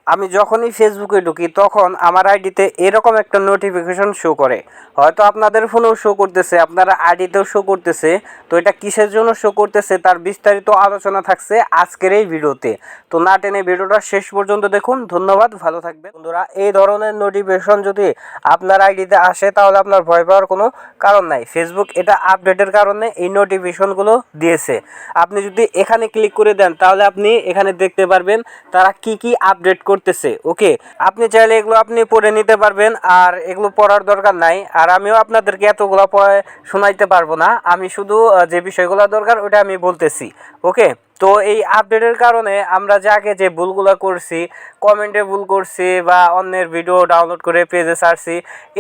আমি যখনই ফেসবুকে ঢুকি তখন আমার আইডিতে এরকম একটা নোটিফিকেশন শো করে। হয়তো আপনাদের ফোনেও শো করতেছে, আপনার আইডিতেও শো করতেছে। তো এটা কিসের জন্য শো করতেছে তার বিস্তারিত আলোচনা থাকছে আজকের এই ভিডিওতে। তো না টেনে ভিডিওটা শেষ পর্যন্ত দেখুন। ধন্যবাদ, ভালো থাকবেন বন্ধুরা। এই ধরনের নোটিফিকেশন যদি আপনার আইডিতে আসে তাহলে আপনার ভয় পাওয়ার কোনো কারণ নাই। ফেসবুক এটা আপডেটের কারণে এই নোটিফিকেশনগুলো দিয়েছে। আপনি যদি এখানে ক্লিক করে দেন তাহলে আপনি এখানে দেখতে পারবেন তারা কি কি আপডেট করতেছে। ওকে, আপনি চাইলে এগুলো আপনি পড়ে নিতে পারবেন, আর এগুলো পড়ার দরকার নাই। আর আমিও আপনাদেরকে এতগুলো পড়ে শোনাইতে পারবো না, আমি শুধু যে বিষয়গুলো দরকার ওটা আমি বলতেছি। ওকে, তো এই আপডেটের কারণে আমরা যে আগে যে ভুলগুলো করছি, কমেন্টে ভুল করছি বা অন্যের ভিডিও ডাউনলোড করে পেজে ছাড়ছি,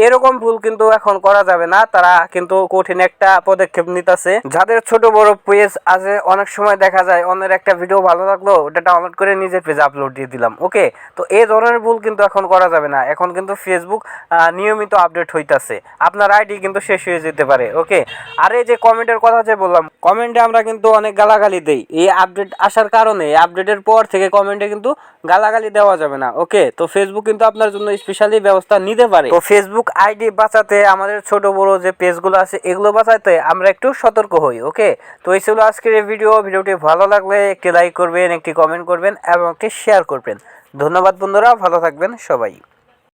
এরকম ভুল কিন্তু এখন করা যাবে না। তারা কিন্তু কঠিন একটা পদক্ষেপ নিতেছে। যাদের ছোট বড় পেজ আছে, অনেক সময় দেখা যায় অন্যের একটা ভিডিও ভালো লাগলো, ওটা ডাউনলোড করে নিজের পেজে আপলোড দিয়ে দিলাম। ওকে, তো এই ধরনের ভুল কিন্তু এখন করা যাবে না। এখন কিন্তু ফেসবুক নিয়মিত আপডেট হইতাছে, আপনার আইডি কিন্তু শেষ হয়ে যেতে পারে। ওকে, আর এই যে কমেন্টের কথা যে বললাম, কমেন্টে আমরা কিন্তু অনেক গালাগালি দেই। এই আপডেট আসার কারণে, আপডেটের পর থেকে কমেন্টে কিন্তু গালাগালি দেওয়া যাবে না। ওকে, তো ফেসবুক কিন্তু আপনার জন্য স্পেশালি ব্যবস্থা নিতে পারে। তো ফেসবুক আইডি বাঁচাতে, আমাদের ছোট বড় যে পেজগুলো আছে এগুলো বাঁচাতে আমরা একটু সতর্ক হই। ওকে, তো এই ছিল আজকের এই ভিডিওটি ভালো লাগলে একটি লাইক করবেন, একটি কমেন্ট করবেন এবং একটি শেয়ার করবেন। ধন্যবাদ বন্ধুরা, ভালো থাকবেন সবাই।